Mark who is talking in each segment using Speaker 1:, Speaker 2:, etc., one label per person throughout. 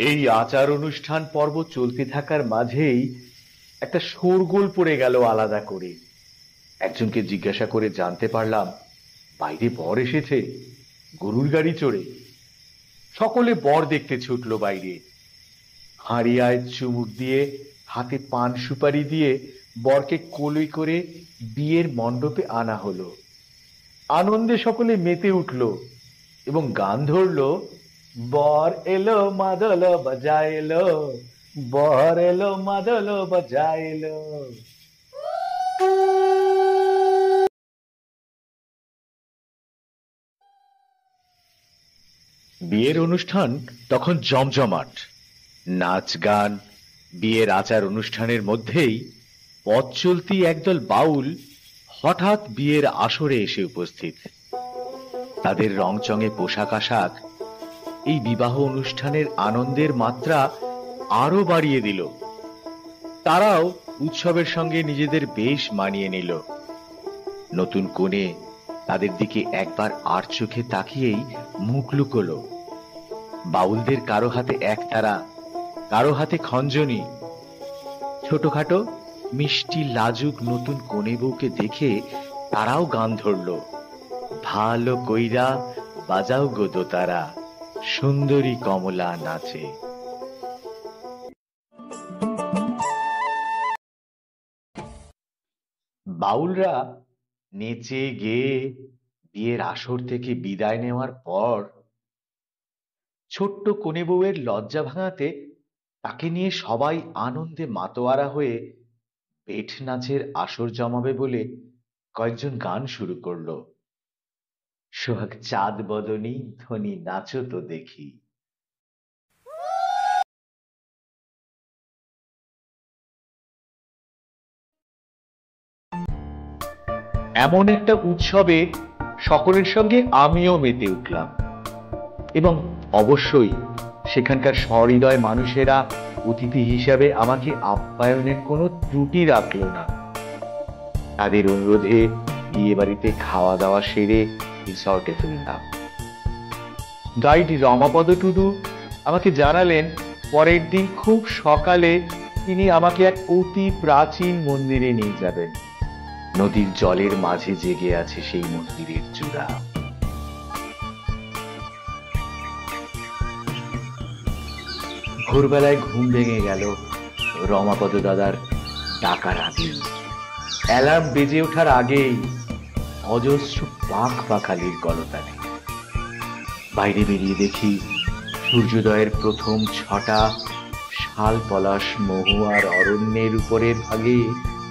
Speaker 1: এই আচার অনুষ্ঠান পর্ব চলতে থাকার মাঝেই একটা শোরগোল পড়ে গেল আলাদা করে। একজনকে জিজ্ঞাসা করে জানতে পারলাম বাইরে বর এসেছে গরুর গাড়ি চড়ে। সকলে বর দেখতে ছুটলো বাইরে। হাঁড়িয়ায় চুমুক দিয়ে হাতে পান সুপারি দিয়ে বরকে কোলে করে বিয়ের মণ্ডপে আনা হলো। আনন্দে সকলে মেতে উঠল এবং গান ধরলো, বর এলো মাদল বাজাইলো, বর এলো মাদল বাজাইলো। বিয়ের অনুষ্ঠান তখন জমজমাট। নাচ গান, বিয়ের আচার অনুষ্ঠানের মধ্যেই পথ চলতি একদল বাউল হঠাৎ বিয়ের আসরে এসে উপস্থিত। তাদের রংচঙে পোশাক আশাক এই বিবাহ অনুষ্ঠানের আনন্দের মাত্রা আরো বাড়িয়ে দিল। তারাও উৎসবের সঙ্গে নিজেদের বেশ মানিয়ে নিল। নতুন কনে তাদের দিকে একবার আর চোখে তাকিয়েই মুখ লুকোলো। বাউলদের কারো হাতে একতারা, কারো হাতে খঞ্জনি। ছোটখাটো মিষ্টি লাজুক নতুন কনে বউকে দেখে তারাও গান ধরল, ভালো কইরা বাজাও গো দোতারা, সুন্দরী কমলা নাচে। বাউলরা নেচে গেয়ে বিয়ের আসর থেকে বিদায় নেওয়ার পর ছোট্ট কনে বউয়ের লজ্জা ভাঙাতে তাকে নিয়ে সবাই আনন্দে মাতোয়ারা হয়ে পেট নাচের আসর জমাবে বলে কয়েকজন গান শুরু করলো। সোহাগ চাঁদ বদনী ধ্বনি নাচো তো দেখি। এমন একটা উৎসবে সকলের সঙ্গে আমিও মেতে উঠলাম এবং অবশ্যই সেখানকার সহৃদয় মানুষেরা অতিথি হিসাবে আমাকে আপ্যায়নের কোনো ত্রুটি রাখলো না। তাদের অনুরোধে বিয়ে বাড়িতে খাওয়া দাওয়া সেরে রিসর্টে ফিরলাম। গাইড রমাপদ টুডু আমাকে জানালেন পরের দিন খুব সকালে তিনি আমাকে এক অতি প্রাচীন মন্দিরে নিয়ে যাবেন। নদীর জলের মাঝে জেগে আছে সেই মন্দিরের চূড়া। ভোরবেলায় ঘুম ভেঙে গেল রমাপদ দাদার ডাকার আগে। অ্যালার্ম বেজে ওঠার আগেই অজস্র পাখ পাখালির কলতানে বাইরে বেরিয়ে দেখি সূর্যোদয়ের প্রথম ছটা শাল পলাশ মহুয়ার অরণ্যের উপরের ভাগে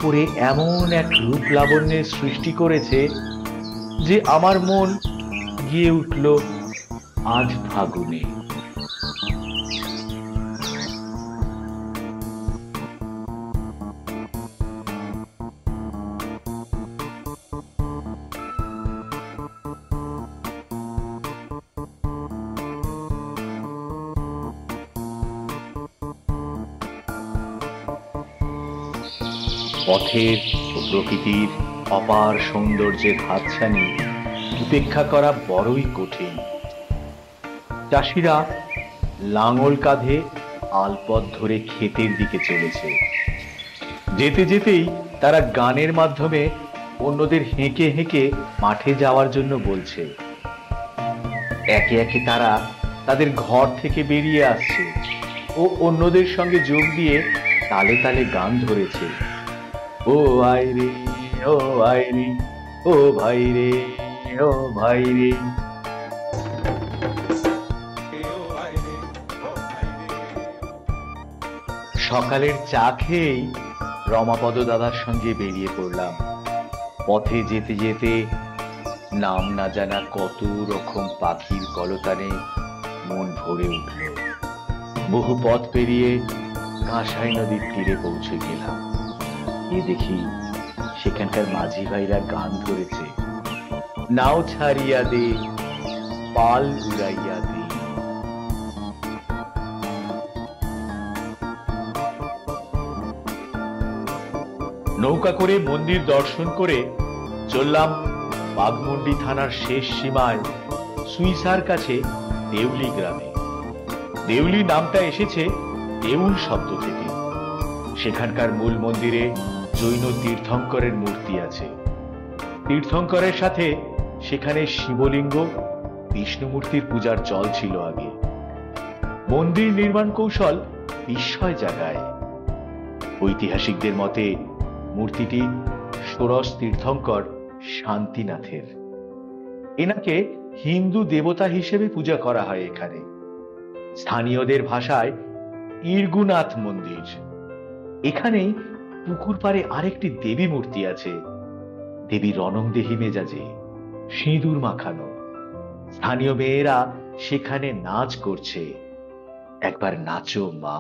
Speaker 1: পড়ে এমন এক রূপ লাবণ্যের সৃষ্টি করেছে যে আমার মন গিয়ে উঠল আজ ফাগুনে। পথের ও প্রকৃতির অপার সৌন্দর্যের হাতছানি উপেক্ষা করা বড়ই কঠিন। চাষিরা লাঙল কাঁধে আলপথ ধরে ক্ষেতের দিকে চলেছে। যেতে যেতেই তারা গানের মাধ্যমে অন্যদের হেঁকে হেঁকে মাঠে যাওয়ার জন্য বলছে। একে একে তারা তাদের ঘর থেকে বেরিয়ে আসছে ও অন্যদের সঙ্গে যোগ দিয়ে তালে তালে গান ধরেছে। ও আই রে, ও আই রে, ও ভাই রে, ও ভাই রে। সকালের চা খেয়েই রমাপদ দাদার সঙ্গে বেরিয়ে পড়লাম। পথে যেতে যেতে নাম না জানা কত রকম পাখির কলতানে মন ভরে উঠল। বহু পথ পেরিয়ে কাঁসাই নদীর তীরে পৌঁছে গেলাম। দেখি সেখানকার মাঝি ভাইরা গান ধরেছে, নাও ছাড়িয়া দে, পাল উড়াইয়া দে। নৌকা করে মন্দির দর্শন করে চললাম বাঘমুন্ডি থানার শেষ সীমায় সুইসার কাছে দেউলি গ্রামে। দেউলি নামটা এসেছে দেউল শব্দ থেকে। সেখানকার মূল মন্দিরে জৈন তীর্থঙ্করের মূর্তি আছে। তীর্থঙ্করের সাথে সেখানে শিবলিঙ্গ, বিষ্ণু মূর্তির পূজার চল ছিল আগে। মন্দির নির্মাণ কৌশল বিস্ময় জাগায়। ঐতিহাসিকদের মতে মূর্তিটি ষোড়শ তীর্থঙ্কর শান্তিনাথের। এনাকে হিন্দু দেবতা হিসেবে পূজা করা হয় এখানে। স্থানীয়দের ভাষায় ইরগুনাথ মন্দির। এখানেই পুকুর পাড়ে আরেকটি দেবী মূর্তি আছে। দেবী রণংদেহী মেজাজে, সিঁদুর মাখানো। স্থানীয় মেয়েরা সেখানে নাচ করছে। একবার নাচো মা।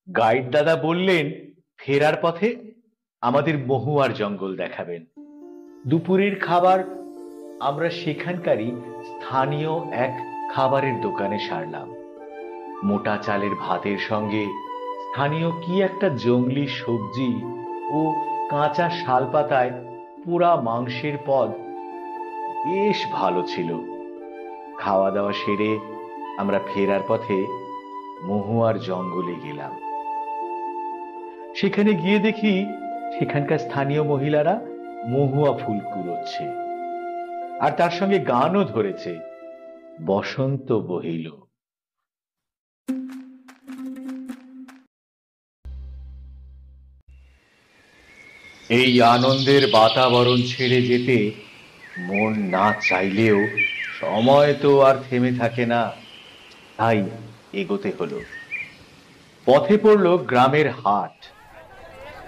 Speaker 1: গাইড দাদা বললেন ফেরার পথে আমাদের মহুয়ার জঙ্গল দেখাবেন। দুপুরের খাবার আমরা সেখানকারই স্থানীয় এক খাবারের দোকানে সারলাম। মোটা চালের ভাতের সঙ্গে স্থানীয় কি একটা জংলি সবজি ও কাঁচা শালপাতায় পোড়া মাংসের পদ বেশ ভালো ছিল। খাওয়া দাওয়া সেরে আমরা ফেরার পথে মহুয়ার জঙ্গলে গেলাম। সেখানে গিয়ে দেখি সেখানকার স্থানীয় মহিলারা মহুয়া ফুল কুড়োচ্ছে, আর তার সঙ্গে গানও ধরেছে, বসন্ত বহিল। এই আনন্দের বাতাবরণ ছেড়ে যেতে মন না চাইলেও সময় তো আর থেমে থাকে না, তাই এগোতে হলো। পথে পড়ল গ্রামের হাট।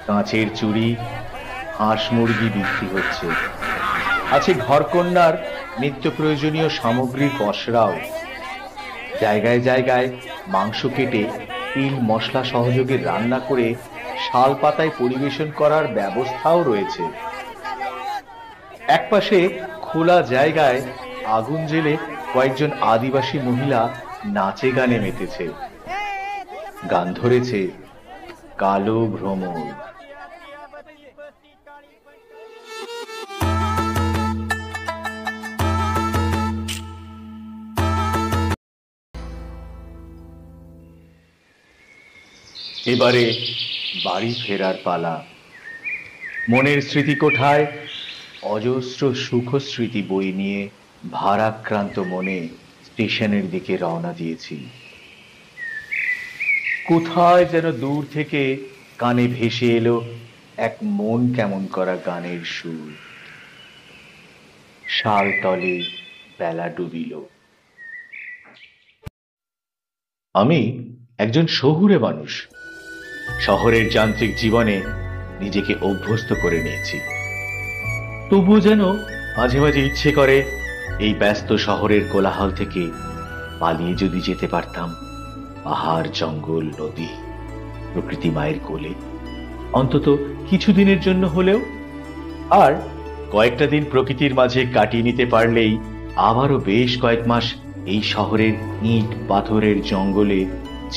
Speaker 1: কাঁচের চুড়ি, হাঁস মুরগি বিক্রি হচ্ছে। আছে ঘরকন্যার নিত্য প্রয়োজনীয় সামগ্রীর পসরাও। জায়গায় জায়গায় মাংস কেটে তিল মশলা সহযোগে রান্না করে শাল পাতায় পরিবেশন করার ব্যবস্থাও রয়েছে। একপাশে খোলা জায়গায় আগুন জ্বেলে কয়েকজন আদিবাসী মহিলা নাচে গানে মেতেছে। গান ধরেছে কালো ভ্রমর। এবারে বাড়ি ফেরার পালা। মনের স্মৃতিকোঠায় অজস্র সুখ স্মৃতি বই নিয়ে ভারাক্রান্ত মনে স্টেশনের দিকে রওনা দিয়েছি। কোথায় যেন দূর থেকে কানে ভেসে এলো এক মন কেমন করা গানের সুর। শাল তলে বেলা ডুবিল। আমি একজন শহুরে মানুষ। শহরের যান্ত্রিক জীবনে নিজেকে অভ্যস্ত করে নিয়েছি। তবুও যেন মাঝে মাঝে ইচ্ছে করে এই ব্যস্ত শহরের কোলাহল থেকে পালিয়ে যদি যেতে পারতাম পাহাড়, জঙ্গল, নদী, প্রকৃতি মায়ের কোলে, অন্তত কিছুদিনের জন্য হলেও। আর কয়েকটা দিন প্রকৃতির মাঝে কাটিয়ে নিতে পারলেই আবারও বেশ কয়েক মাস এই শহরের ইট পাথরের জঙ্গলে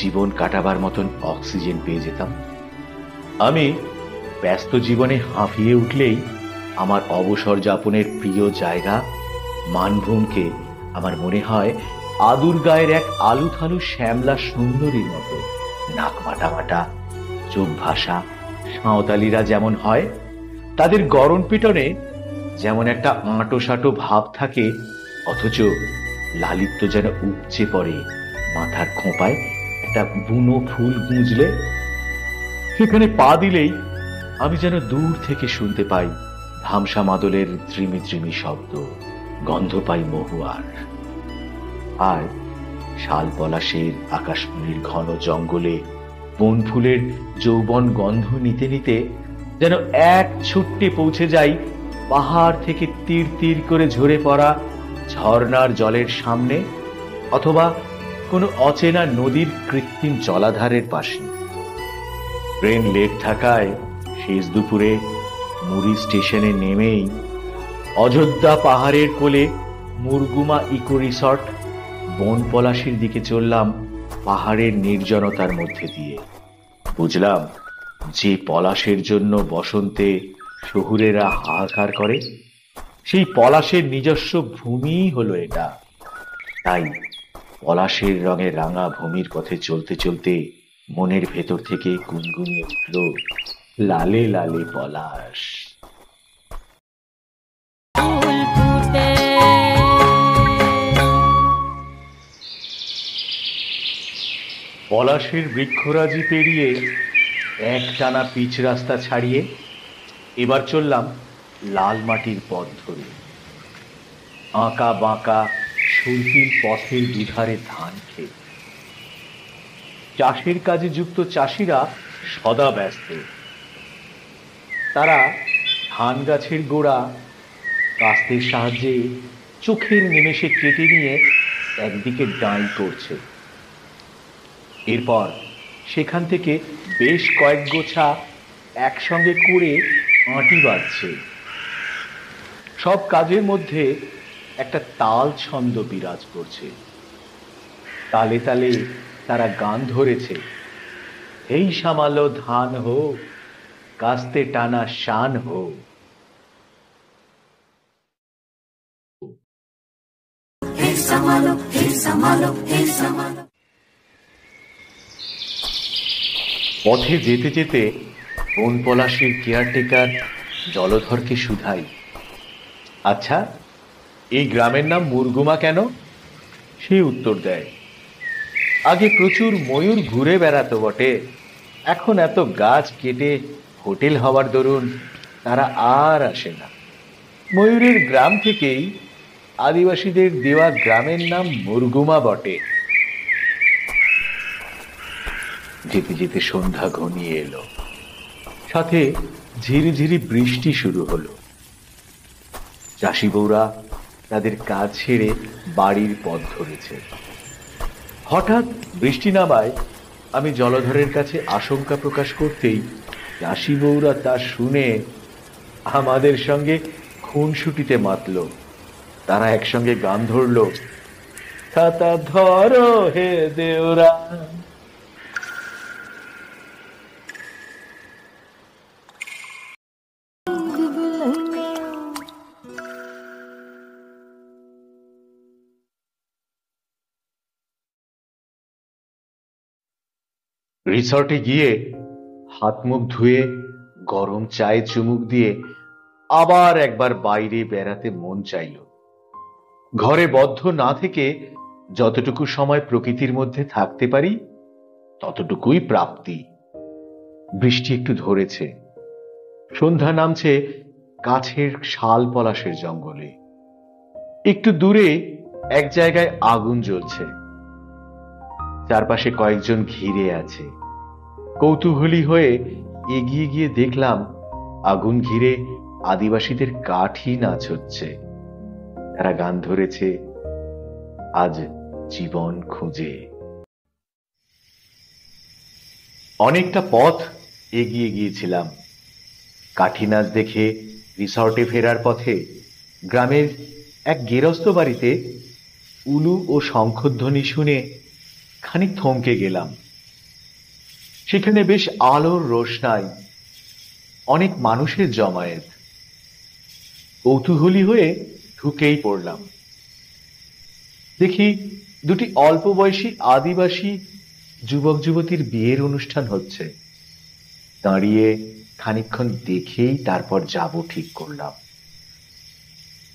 Speaker 1: জীবন কাটাবার মতন অক্সিজেন পেয়ে যেতাম। আমি ব্যস্ত জীবনে হাঁফিয়ে উঠলেই আমার অবসর যাপনের প্রিয় জায়গা মানভূমকে আমার মনে হয় আদুর গায়ের এক আলু থালু শ্যামলা সুন্দরীর মতো। নাক মাটা মাটা, চোখ ভাষা সাঁওতালিরা যেমন হয়, তাদের গরম পিটনে যেমন একটা আঁটো সাঁটো ভাব থাকে, অথচ লালিত্য যেন উপচে পড়ে মাথার খোঁপায় একটা বুনো ফুল গুঁজলে। সেখানে পা দিলেই আমি যেন দূর থেকে শুনতে পাই ধামসা মাদলের ত্রিমি ত্রিমি শব্দ, গন্ধ পাই মহুয়ার। আর শাল পলাশের আকাশমণির ঘন জঙ্গলে বন ফুলের যৌবন গন্ধ নিতে নিতে যেন এক ছুট্টে পৌঁছে যাই পাহাড় থেকে তীর তীর করে ঝরে পড়া ঝর্ণার জলের সামনে, অথবা কোনো অচেনা নদীর কৃত্রিম জলাধারের পাশে। ট্রেন লেট থাকায় শেষ দুপুরে মুড়ি স্টেশনে নেমেই অযোধ্যা পাহাড়ের কোলে মুরগুমা ইকো রিসর্ট বন পলাশির দিকে চললাম পাহাড়ের নির্জনতার মধ্যে দিয়ে। বুঝলাম যে পলাশের জন্য বসন্তে শহুরেরা হাহাকার করে। সেই পলাশের নিজস্ব ভূমিই হলো এটা। তাই পলাশের রঙে রাঙা ভূমির পথে চলতে চলতে মনের ভেতর থেকে গুনগুনিয়ে উঠল, লালে লালে পলাশ। পলাশের বৃক্ষরাজি পেরিয়ে একটানা পিচ রাস্তা ছাড়িয়ে এবার চললাম লাল মাটির পথ ধরে। আঁকা বাঁকা সুরপিল পথের দুধারে ধান ক্ষেত, চাষের কাজে যুক্ত চাষিরা সদা ব্যস্ত। তারা ধান গাছের গোড়া কাস্তের সাহায্যে চোখের নিমেষে কেটে নিয়ে একদিকে ডাঁই করছে। এরপর সেখান থেকে বেশ কয়েক গোছা একসঙ্গে করে আঁটি বাঁধছে। সব কাজের মধ্যে একটা তাল ছন্দ বিরাজ করছে। তালে তালে তারা গান ধরেছে, এই সামালো ধান হো, কাস্তে টানা শান হো। পথে যেতে যেতে বন পলাশীর কেয়ারটেকার জলধরকে শুধাই, আচ্ছা, এই গ্রামের নাম মুরগুমা কেন? সে উত্তর দেয়, আগে প্রচুর ময়ূর ঘুরে বেড়াতো বটে, এখন এত গাছ কেটে হোটেল হওয়ার দরুন তারা আর আসে না। ময়ূরের গ্রাম থেকেই আদিবাসীদের দেওয়া গ্রামের নাম মুরগুমা বটে। যেতে যেতে সন্ধ্যা ঘনিয়ে এলো, সাথে ঝিরিঝিরি বৃষ্টি শুরু হলো। চাষি বউরা তাদের কাজ ছেড়ে বাড়ির পথ ধরেছে। হঠাৎ বৃষ্টি নামায় আমি জলধরের কাছে আশঙ্কা প্রকাশ করতেই চাষি বউরা তা শুনে আমাদের সঙ্গে খুনসুটিতে মাতল। তারা একসঙ্গে গান ধরল, খাতা ধরো হে দেওরা। রিসর্টে গিয়ে হাত মুখ ধুয়ে গরম চায়ে চুমুক দিয়ে আবার একবার বাইরে বেড়াতে মন চাইল। ঘরে বদ্ধ না থেকে যতটুকু সময় প্রকৃতির মধ্যে থাকতে পারি ততটুকুই প্রাপ্তি। বৃষ্টি একটু ধরেছে, সন্ধ্যা নামছে কাছের শাল পলাশের জঙ্গলে। একটু দূরে এক জায়গায় আগুন জ্বলছে, চারপাশে কয়েকজন ঘিরে আছে। কৌতূহলী হয়ে এগিয়ে গিয়ে দেখলাম আগুন ঘিরে আদিবাসীদের কাঠি নাচ হচ্ছে। তারা গান ধরেছে, আজ জীবন খুঁজে। অনেকটা পথ এগিয়ে গিয়েছিলাম। কাঠি নাচ দেখে রিসর্টে ফেরার পথে গ্রামের এক গেরস্ত বাড়িতে উলু ও শঙ্খধ্বনি শুনে খানিক থমকে গেলাম। সেখানে বেশ আলোর রোশনাই, অনেক মানুষের জমায়েত। কৌতূহলী হয়ে ঢুকেই পড়লাম। দেখি দুটি অল্প বয়সী আদিবাসী যুবক যুবতীর বিয়ের অনুষ্ঠান হচ্ছে। দাঁড়িয়ে খানিকক্ষণ দেখেই তারপর যাব ঠিক করলাম।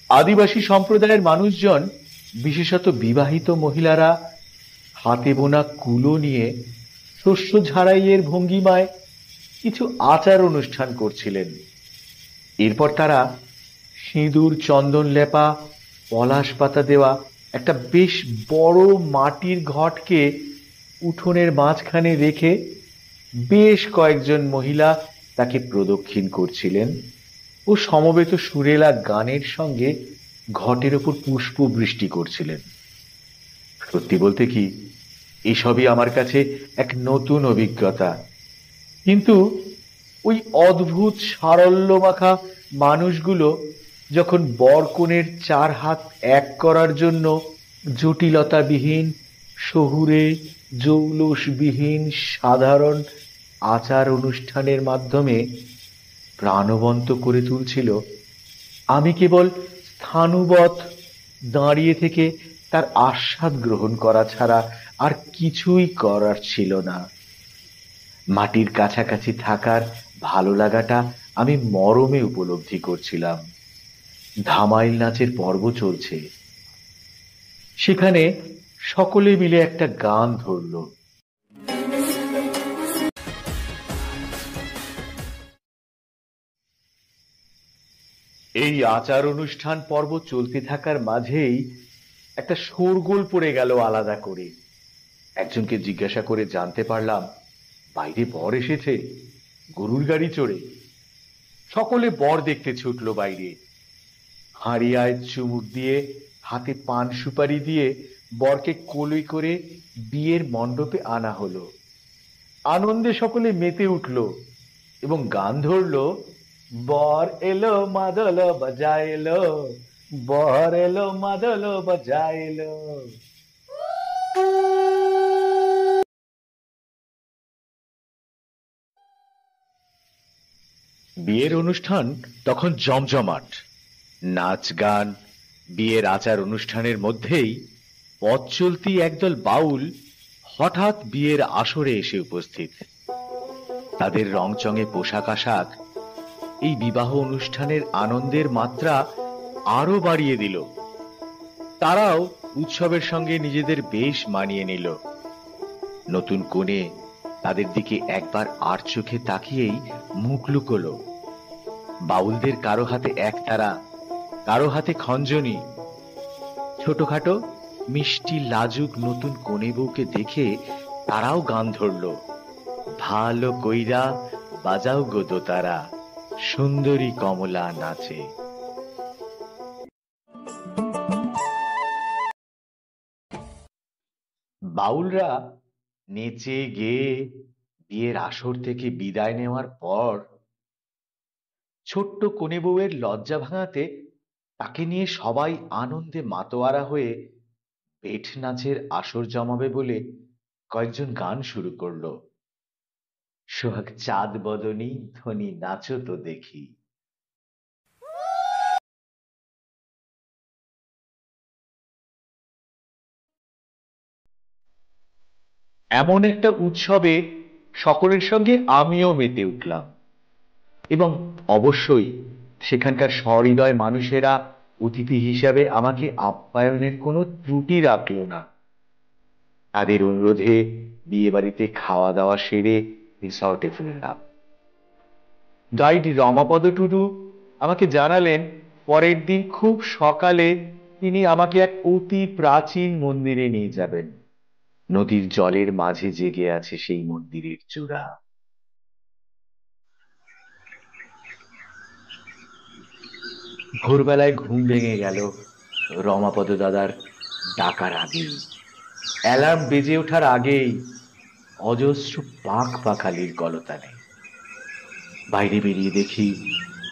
Speaker 1: আদিবাসী সম্প্রদায়ের মানুষজন, বিশেষত বিবাহিত মহিলারা, হাতে বোনা কুলো নিয়ে শস্য ঝাড়াইয়ের ভঙ্গিমায় কিছু আচার অনুষ্ঠান করছিলেন। এরপর তারা সিঁদুর চন্দন লেপা পলাশ পাতা দেওয়া একটা বেশ বড় মাটির ঘটকে উঠোনের মাঝখানে রেখে বেশ কয়েকজন মহিলা তাকে প্রদক্ষিণ করছিলেন ও সমবেত সুরেলা গানের সঙ্গে ঘটের ওপর পুষ্প বৃষ্টি করছিলেন। সত্যি বলতে কি, এসবই আমার কাছে এক নতুন অভিজ্ঞতা। কিন্তু ওই অদ্ভুত সারল্য মাখা মানুষগুলো যখন বর কনের চার হাত এক করার জন্য জটিলতাবিহীন, শহুরে জৌলুসবিহীন সাধারণ আচার অনুষ্ঠানের মাধ্যমে প্রাণবন্ত করে তুলছিল, আমি কেবল স্থাণুবৎ দাঁড়িয়ে থেকে তার আস্বাদ গ্রহণ করা ছাড়া আর কিছুই করার ছিল না। মাটির কাছাকাছি থাকার ভালো লাগাটা আমি মরমে উপলব্ধি করছিলাম। ধামাইল নাচের পর্ব চলছে, সেখানে সকলে মিলে একটা গান ধরল। এই আচার অনুষ্ঠান পর্ব চলতে থাকার মাঝেই একটা শোরগোল পড়ে গেল আলাদা করে। একজনকে জিজ্ঞাসা করে জানতে পারলাম বাইরে বর এসেছে গরুর গাড়ি চড়ে। সকলে বর দেখতে ছুটল বাইরে। হাঁড়িয়ায় চুমুক দিয়ে, হাতে পান সুপারি দিয়ে বরকে কোলে করে বিয়ের মণ্ডপে আনা হলো। আনন্দে সকলে মেতে উঠল এবং গান ধরল, বর এলো মাদল বাজাইলো, বর এলো মাদল বাজাইলো। বিয়ের অনুষ্ঠান তখন জমজমাট। নাচ গান, বিয়ের আচার অনুষ্ঠানের মধ্যেই পথ চলতি একদল বাউল হঠাৎ বিয়ের আসরে এসে উপস্থিত। তাদের রংচঙে পোশাক আশাক এই বিবাহ অনুষ্ঠানের আনন্দের মাত্রা আরো বাড়িয়ে দিল। তারাও উৎসবের সঙ্গে নিজেদের বেশ মানিয়ে নিল। নতুন কনে তাদের দিকে একবার আর চোখে তাকিয়েই মুখ লুকোলো। বাউলদের কারো হাতে একতারা, কারো হাতে খঞ্জনি। ছোটখাটো মিষ্টি লাজুক নতুন কনে বউকে দেখে তারাও গান ধরল, ভালো কইরা বাজাও গো দোতারা, সুন্দরী কমলা নাচে। বাউলরা নেচে গেয়ে বিয়ের আসর থেকে বিদায় নেওয়ার পর ছোট্ট কনে বউয়ের লজ্জা ভাঙাতে তাকে নিয়ে সবাই আনন্দে মাতোয়ারা হয়ে পেট নাচের আসর জমাবে বলে কয়েকজন গান শুরু করলো। সোহাগ চাঁদ বদনী ধ্বনি নাচো তো দেখি। এমন একটা উৎসবে সকলের সঙ্গে আমিও মেতে উঠলাম এবং অবশ্যই সেখানকার সহৃদয় মানুষেরা অতিথি হিসাবে আমাকে আপ্যায়নের কোনো ত্রুটি রাখল না। তাদের অনুরোধে বিয়ে বাড়িতে খাওয়া দাওয়া সেরে রিসর্টে ফিরলাম। গাইড রমাপদ টুডু আমাকে জানালেন পরের দিন খুব সকালে তিনি আমাকে এক অতি প্রাচীন মন্দিরে নিয়ে যাবেন। নদীর জলের মাঝে জেগে আছে সেই মন্দিরের চূড়া। ভোরবেলায় ঘুম ভেঙে গেল রমাপদ দাদার ডাকার আগেই। অ্যালার্ম বেজে ওঠার আগেই অজস্র পাখ পাখালির কলতানে বাইরে বেরিয়ে দেখি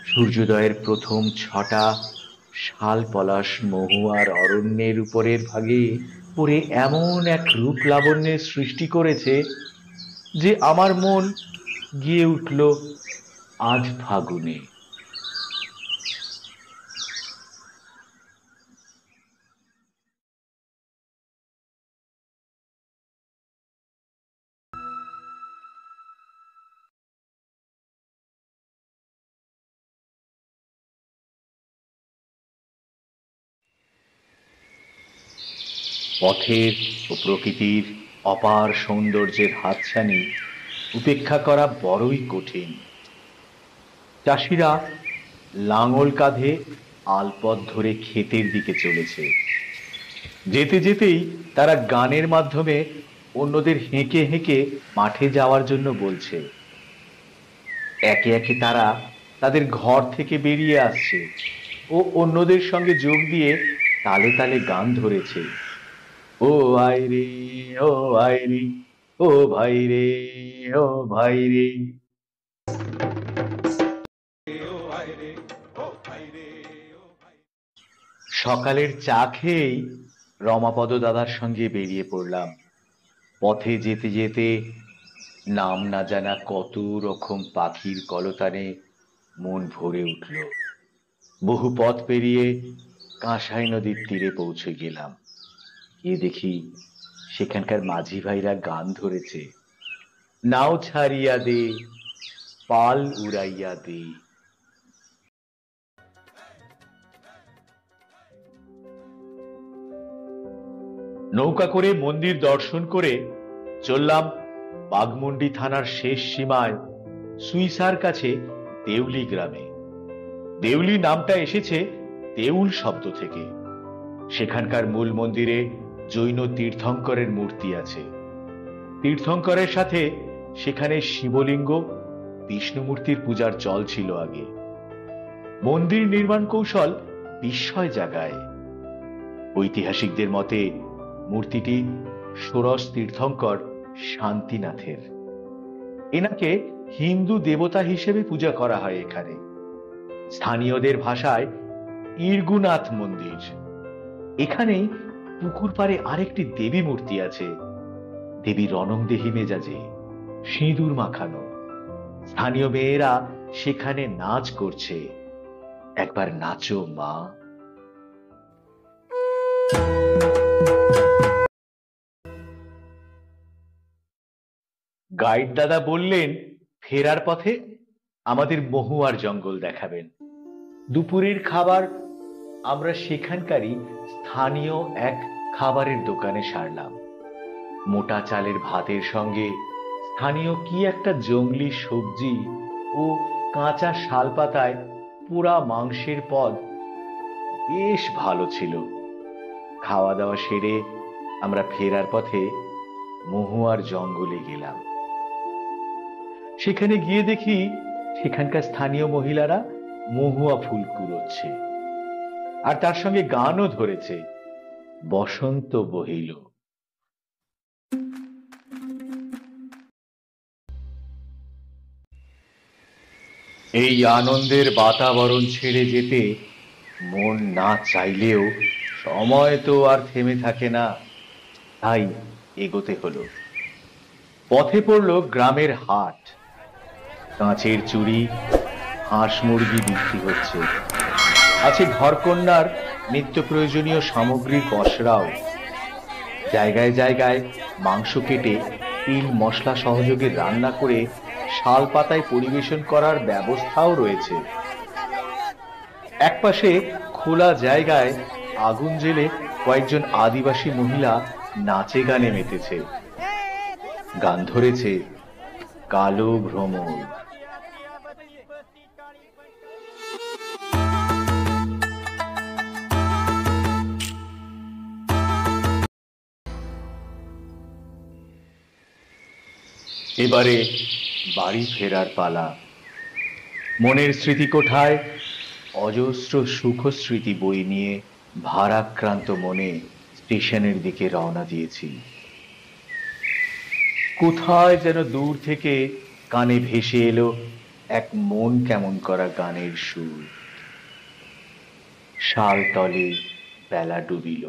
Speaker 1: সূর্যোদয়ের প্রথম ছটা শাল পলাশ মহুয়ার অরণ্যের উপরের ভাগে পড়ে এমন এক রূপ লাবণ্যের সৃষ্টি করেছে যে আমার মন গিয়ে উঠল আজ ফাগুনে। পথের ও প্রকৃতির অপার সৌন্দর্যের হাতছানি উপেক্ষা করা বড়ই কঠিন। চাষিরা লাঙল কাঁধে আলপথ ধরে ক্ষেতের দিকে চলেছে। যেতে যেতেই তারা গানের মাধ্যমে অন্যদের হেঁকে হেঁকে মাঠে যাওয়ার জন্য বলছে। একে একে তারা তাদের ঘর থেকে বেরিয়ে আসছে ও অন্যদের সঙ্গে যোগ দিয়ে তালে তালে গান ধরেছে। ও আই রে, ও আই রে, ও ভাই রে, ও ভাই রে। সকালের চা খেয়েই রমাপদ দাদার সঙ্গে বেরিয়ে পড়লাম। পথে যেতে যেতে নাম না জানা কত রকম পাখির কলতানে মন ভরে উঠল। বহু পথ পেরিয়ে কাঁসাই নদীর তীরে পৌঁছে গেলাম। গিয়ে দেখি সেখানকার মাঝি ভাইরা গান ধরেছে, নাও ছাড়িয়া দে, পাল উড়াইয়া দে। নৌকা করে মন্দির দর্শন করে চললাম বাঘমুন্ডি থানার শেষ সীমায় সুইসার কাছে দেউলি গ্রামে। দেউলি নামটা এসেছে দেউল শব্দ থেকে। সেখানকার মূল মন্দিরে জৈন তীর্থঙ্করের মূর্তি আছে। তীর্থঙ্করের সাথে সেখানে শিবলিঙ্গ, বিষ্ণু মূর্তির পূজার চল ছিল আগে। মন্দির নির্মাণ কৌশল বিস্ময় জাগায়। ঐতিহাসিকদের মতে মূর্তিটি ষোড়শ তীর্থঙ্কর শান্তিনাথের। এনাকে হিন্দু দেবতা হিসেবে পূজা করা হয় এখানে। স্থানীয়দের ভাষায় ইরগুনাথ মন্দির। এখানেই পুকুর পাড়ে আরেকটি দেবী মূর্তি আছে। দেবী রণংদেহী মেজাজে, সিঁদুর মাখানো। স্থানীয় মেয়েরা সেখানে নাচ করছে। একবার নাচো মা। গাইড দাদা বললেন ফেরার পথে আমাদের মহুয়ার জঙ্গল দেখাবেন। দুপুরের খাবার আমরা সেখানকারই স্থানীয় এক খাবারের দোকানে সারলাম। মোটা চালের ভাতের সঙ্গে স্থানীয় কি একটা জংলি সবজি ও কাঁচা শালপাতায় পোড়া মাংসের পদ বেশ ভালো ছিল। খাওয়া দাওয়া সেরে আমরা ফেরার পথে মহুয়ার জঙ্গলে গেলাম। সেখানে গিয়ে দেখি সেখানকার স্থানীয় মহিলারা মহুয়া ফুল কুড়োচ্ছে, আর তার সঙ্গে গানও ধরেছে, বসন্ত বহিল। এই আনন্দের বাতাবরণ ছেড়ে যেতে মন না চাইলেও সময় তো আর থেমে থাকে না, তাই এগোতে হলো। পথে পড়ল গ্রামের হাট। কাঁচের চুড়ি, হাঁস মুরগি বিক্রি হচ্ছে। আছে ঘরকন্যার নিত্য প্রয়োজনীয় সামগ্রীর পসরাও। জায়গায় জায়গায় মাংস কেটে তিল মশলা সহযোগে রান্না করে শাল পাতায় পরিবেশন করার ব্যবস্থাও রয়েছে। একপাশে খোলা জায়গায় আগুন জ্বেলে কয়েকজন আদিবাসী মহিলা নাচে গানে মেতেছে। গান ধরেছে কালো ভ্রমর। এবারে বাড়ি ফেরার পালা। মনের স্মৃতিকোঠায় অজস্র সুখ স্মৃতি বই নিয়ে ভারাক্রান্ত মনে স্টেশনের দিকে রওনা দিয়েছি। কোথায় যেন দূর থেকে কানে ভেসে এলো এক মন কেমন করা গানের সুর। শাল তলে বেলা ডুবিল।